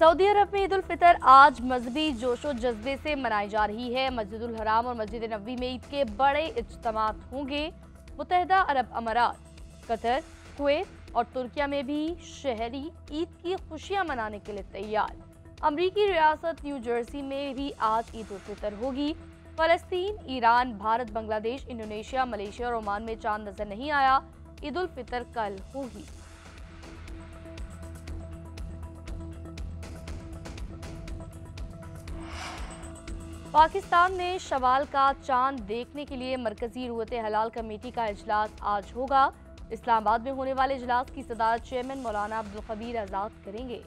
Saudi अरब में ईद उल फितर आज मजहबी जोशो जज्बे से मनाई जा रही है। मस्जिदुल हराम और मस्जिद नबवी में ईद के बड़े इज्तिमात होंगे। मुत्तहिदा अरब अमारात, कतर, कुवैत और तुर्किया में भी शहरी ईद की खुशियां मनाने के लिए तैयार। अमरीकी रियासत न्यू जर्सी में भी आज ईद उल फितर होगी। फलस्तीन, Iran, Bharat, Bangladesh, Indonesia, Malaysia और ओमान में चांद नजर नहीं आया। ईद उल फितर कल होगी। पाकिस्तान में शवाल का चांद देखने के लिए मरकजी रूयत हलाल कमेटी का इजलास आज होगा। इस्लामाबाद में होने वाले इजलास की सदारत चेयरमैन मौलाना अब्दुल खबीर आजाद करेंगे।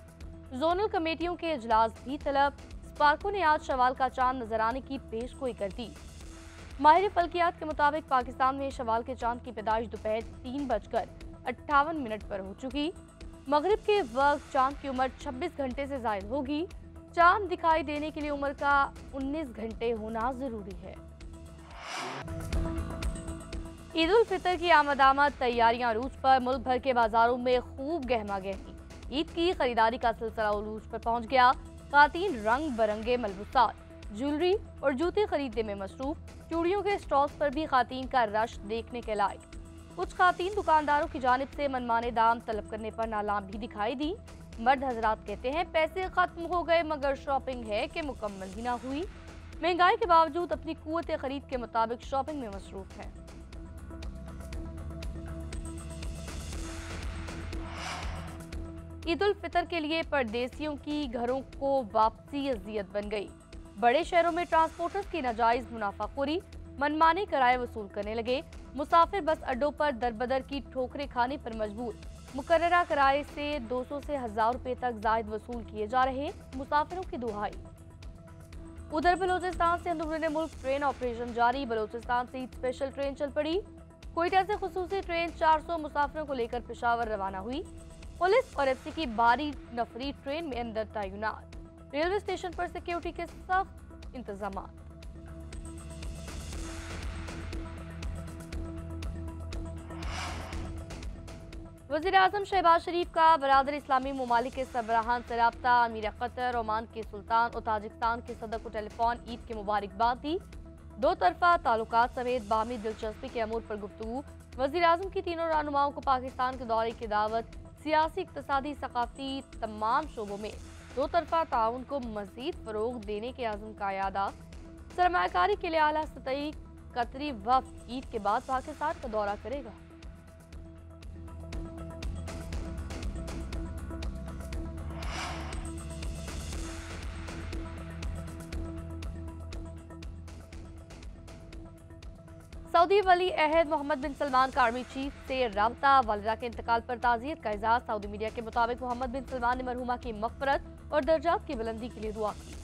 जोनल कमेटियों के इजलास भी तलब। स्पार्को ने आज शवाल का चांद नजर आने की पेशगोई कर दी। माहिर फल्कियात के मुताबिक पाकिस्तान में शवाल के चांद की पैदाइश दोपहर 3:58 पर हो चुकी। मगरिब के वक्त चांद की उम्र 26 घंटे से जायद होगी। चांद दिखाई देने के लिए उम्र का 19 घंटे होना जरूरी है। ईद उल फितर की आमद तैयारियां अरूज पर। मुल्क भर के बाजारों में खूब गहमा गहमी। ईद की खरीदारी का सिलसिला अरूज पर पहुंच गया। खातीन रंग बिरंगे मलबूसात, ज्वेलरी और जूते खरीदने में मसरूफ। चूड़ियों के स्टॉल्स पर भी खातीन का रश देखने के लायक। कुछ खातीन दुकानदारों की जानिब से मनमाने दाम तलब करने पर नालाम भी दिखाई दी। मर्द हजरात कहते हैं पैसे खत्म हो गए मगर शॉपिंग है कि मुकम्मल ही ना हुई। महंगाई के बावजूद अपनी कुव्वत खरीद के मुताबिक शॉपिंग में मसरूफ है। ईद उल फितर के लिए परदेसियों की घरों को वापसी अजियत बन गई। बड़े शहरों में ट्रांसपोर्टर्स की नाजायज मुनाफाखोरी, मनमाने किराए वसूल करने लगे। मुसाफिर बस अड्डों पर दरबदर की ठोकरें खाने पर मजबूर। मुकर्ररा किराए से 200 से 1000 रुपए तक जायद वसूल किए जा रहे। मुसाफिरों की दुहाई। उधर बलोचिस्तान से अंदरूनी मुल्क ट्रेन ऑपरेशन जारी। बलोचिस्तान से स्पेशल ट्रेन चल पड़ी। क्वेटा से खुसूसी ट्रेन 400 मुसाफिरों को लेकर पेशावर रवाना हुई। पुलिस और एफसी की भारी नफरी ट्रेन में अंदर तैनात। रेलवे स्टेशन पर सिक्योरिटी के सख्त इंतजाम। वज़ीर-ए-आज़म शहबाज शरीफ का बरादर इस्लामी ममालिक के सरबराहान से रब्ता। अमीर कतर, ओमान के सुल्तान और ताजिकिस्तान के सदर को टेलीफोन ईद की मुबारकबाद दी। दो तरफा ताल्लुकात समेत बामी दिलचस्पी के अमूर पर गुफ्तगू। वज़ीर-ए-आज़म की तीनों रहनुमाओं को पाकिस्तान के दौरे की दावत। सियासी, इक़्तिसादी, सकाफ़ती तमाम शोबों में दो तरफा ताउन को मज़ीद फ़रोग़ देने के आज़म का यादा। सरमायाकारी के लिए आला सतही कतरी वफ़द ईद के बाद पाकिस्तान का दौरा करेगा। सऊदी वली अहद मोहम्मद बिन सलमान का आर्मी चीफ से राबता। वालिदा के इंतकाल पर ताज़ियत का इज़हार। सऊदी मीडिया के मुताबिक मोहम्मद बिन सलमान ने मरहुमा की मग़फ़िरत और दर्जात की बुलंदी के लिए दुआ की।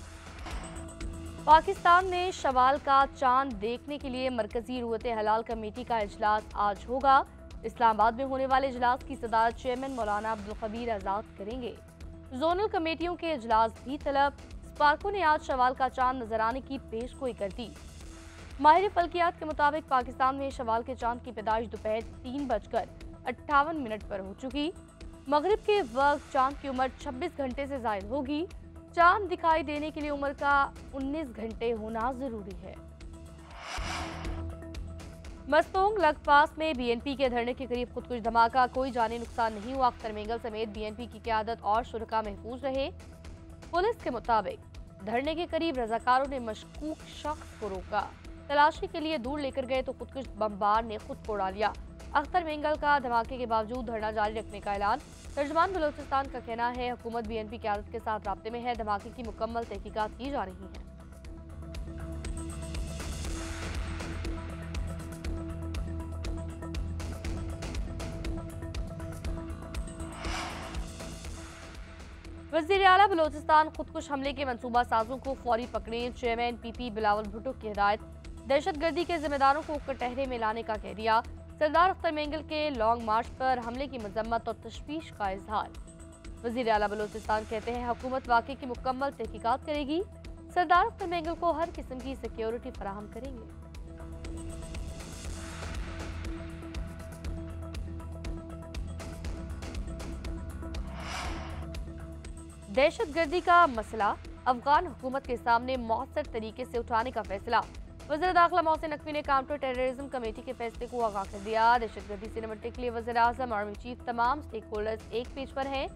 पाकिस्तान में शवाल का चांद देखने के लिए मरकजी रूयत हलाल कमेटी का इजलास आज होगा। इस्लामाबाद में होने वाले इजलास की सदारत चेयरमैन मौलाना अब्दुल खबीर आजाद करेंगे। जोनल कमेटियों के इजलास भी तलब। स्पार्को ने आज शवाल का चांद नजर आने की पेशगोई कर दी। माहिर फल्कियात के मुताबिक पाकिस्तान में शवाल के चांद की पैदाइश दोपहर 3:58 पर हो चुकी। मगरिब के वक्त चांद की उम्र 26 घंटे से जायद होगी। चांद दिखाई देने के लिए उम्र का 19 घंटे होना जरूरी है। मस्तोंग लगपास में बीएनपी के धरने के करीब खुदकुश धमाका। कोई जानी नुकसान नहीं हुआ। अख्तर मेंगल समेत बीएनपी की क़यादत और शुरका महफूज रहे। पुलिस के मुताबिक धरने के करीब रजाकारों ने मशकूक शख्स को रोका। तलाशी के लिए दूर लेकर गए तो खुदकुश बमबार ने खुद को उड़ा लिया। अख्तर मेंगल का धमाके के बावजूद धरना जारी रखने का ऐलान। तर्जुमान बलोचिस्तान का कहना है हुकूमत बीएनपी क़यादत के साथ राब्ते में है। धमाके की मुकम्मल तहकीकात की जा रही है। वज़ीर आला बलोचिस्तान खुदकुश हमले के मंसूबा साजों को फौरी पकड़ें। चेयरमैन पीपी बिलावल भुट्टो की हिदायत। दहशतगर्दी के जिम्मेदारों को कटहरे में लाने का कह दिया। सरदार अख्तर मेंगल के लॉन्ग मार्च पर हमले की मजम्मत और तशवीश का इजहार। वज़ीर आला बलोचिस्तान कहते हैं हुकूमत वाक़े की मुकम्मल तहकीकात करेगी। सरदार अख्तर मेंगल को हर किस्म की सिक्योरिटी फराहम करेंगे। दहशतगर्दी का मसला अफगान हुकूमत के सामने मौसर तरीके से उठाने का फैसला। वज़ीर दाखिला मोहसिन नकवी ने काउंटर टेररिज्म कमेटी के फैसले को आगाह कर दिया। दहशतगर्दी से निपटने के लिए वज़ीर आज़म, आर्मी चीफ, तमाम स्टेक होल्डर्स एक पेज पर हैं।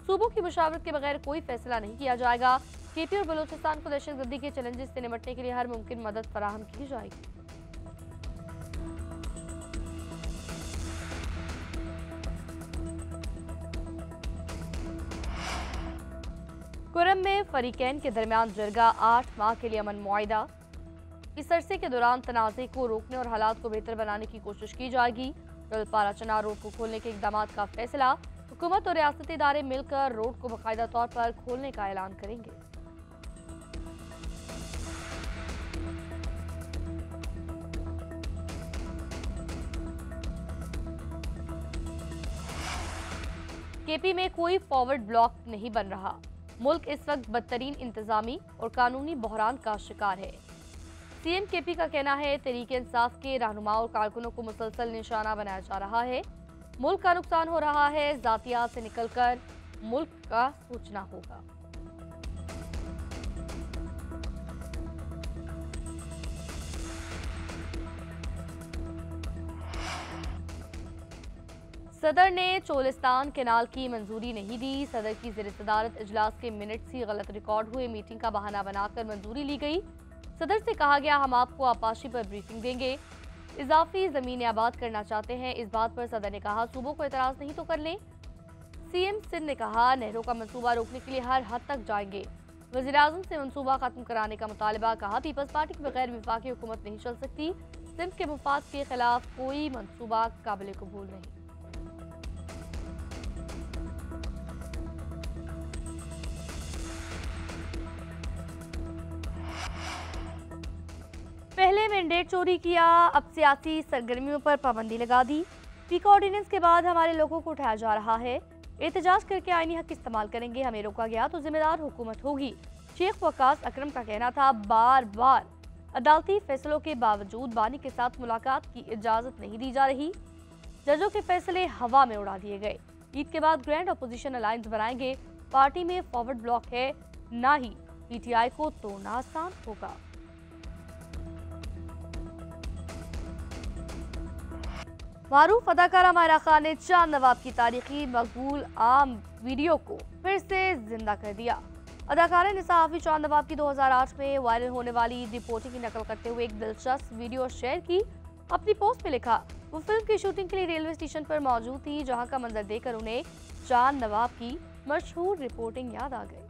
सूबों की मुशावरत के बगैर कोई फैसला नहीं किया जाएगा। केपी और बलूचिस्तान को दहशतगर्दी के चैलेंजेस से निपटने के लिए हर मुमकिन मदद फराहम की जाएगी। कुरम में फरीकैन के दरमियान जरगा 8 माह के लिए अमन मुआहिदा। इस अरसे के दौरान तनाज़े को रोकने और हालात को बेहतर बनाने की कोशिश की जाएगी। गलपारा चनार रोड को खोलने के इकदाम का फैसला। हुकूमत और रियासती इदारे मिलकर रोड को बाकायदा तौर पर खोलने का ऐलान करेंगे। केपी में कोई फॉरवर्ड ब्लॉक नहीं बन रहा। मुल्क इस वक्त बदतरीन इंतजामी और कानूनी बहरान का शिकार है। सीएम केपी का कहना है तहरीक इंसाफ के रहनुमा और कारकुनों को मुसलसल निशाना बनाया जा रहा है। मुल्क का नुकसान हो रहा है। जातियात से निकलकर मुल्क का सोचना होगा। सदर ने चोलिस्तान कैनाल की मंजूरी नहीं दी। सदर की ज़ेर सदारत इजलास के मिनट्स ही गलत रिकॉर्ड हुए। मीटिंग का बहाना बनाकर मंजूरी ली गई। सदर से कहा गया हम आपको आपाशी पर ब्रीफिंग देंगे। इजाफी ज़मीनें आबाद करना चाहते हैं। इस बात पर सदर ने कहा सूबों को एतराज़ नहीं तो कर लें। सीएम सिंध ने कहा नहरों का मंसूबा रोकने के लिए हर हद तक जाएंगे। वज़ीर आज़म से मंसूबा खत्म कराने का मुतालबा। कहा पीपल्स पार्टी के बगैर विफाकी हुकूमत नहीं चल सकती। सिंध के मुफाद के खिलाफ कोई मंसूबा काबिल कबूल नहीं। पहले मैंडेट चोरी किया, अब सियासी सरगर्मियों पर पाबंदी लगा दी। पीका ऑर्डिनेंस के बाद हमारे लोगों को उठाया जा रहा है। एहतजाज करके आईनी हक इस्तेमाल करेंगे। हमें रोका गया तो जिम्मेदार हुकूमत होगी। शेख वकास अकरम का कहना था बार बार अदालती फैसलों के बावजूद बानी के साथ मुलाकात की इजाजत नहीं दी जा रही। जजों के फैसले हवा में उड़ा दिए गए। ईद के बाद ग्रैंड अपोजिशन अलायंस बनाएंगे। पार्टी में फॉरवर्ड ब्लॉक है, ना ही पीटीआई को तोड़ना आसान होगा। मारूफ अदाकारा मायरा खान ने चांद नवाब की तारीखी मकबूल आम वीडियो को फिर से जिंदा कर दिया। अदाकारा ने सहाफी चांद नवाब की 2008 में वायरल होने वाली रिपोर्टिंग की नकल करते हुए एक दिलचस्प वीडियो शेयर की। अपनी पोस्ट में लिखा वो फिल्म की शूटिंग के लिए रेलवे स्टेशन पर मौजूद थी, जहां का मंजर देखकर उन्हें चांद नवाब की मशहूर रिपोर्टिंग याद आ गई।